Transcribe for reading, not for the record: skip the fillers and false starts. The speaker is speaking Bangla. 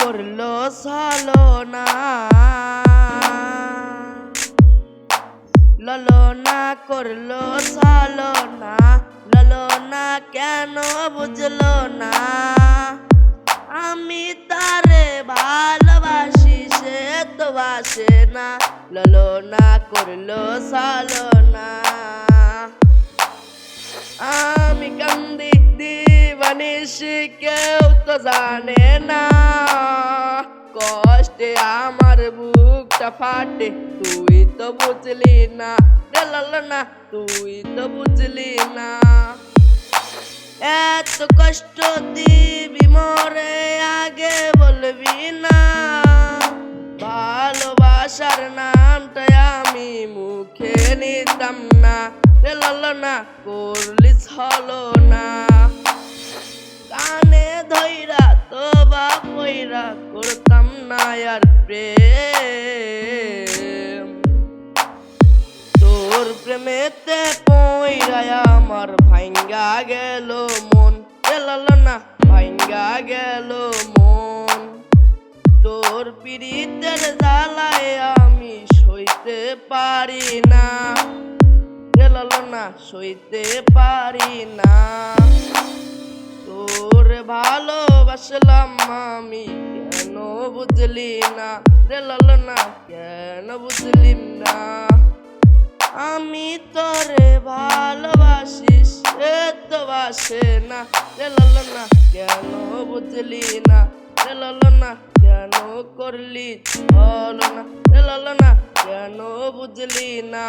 করলো ছলনা ললনা করলো ছলনা ললনা কেন বুঝলো না আমি তারে ভালোবাসি সে তো বাসে না ললনা করলো ছলনা আমি কান্দি দিবানিশি কেউ তো জানে না কষ্টে আমার বুকটা ফাটে তুই তো বুঝলি না রে ললনা তুই তো বুঝলি না এত কষ্ট দিবি মরে আগে বলবি না ভালোবাসার নামটা আমি মুখে নিতাম না রে ললনা করলি ছলনা কানে ধইরা তো বাপ কইরা করতাম না আর প্রেম তোর প্রেমেতে পইরা আমার ভাঙ্গা গেল মন রে ললনা ভাঙ্গা গেল মন তোর পীড়িতের জ্বালায় আমি সইতে পারি না রে ললনা সইতে পারি না তোর ভালোবাসলাম আমি কেন বুঝলি না রে ললনা কেন বুঝলি না আমি তোরে ভালোবাসি সে তো বাসে না রে ললনা কেন বুঝলি না রে ললনা কেন করলি ছলনা রে ললনা কেন বুঝলি না।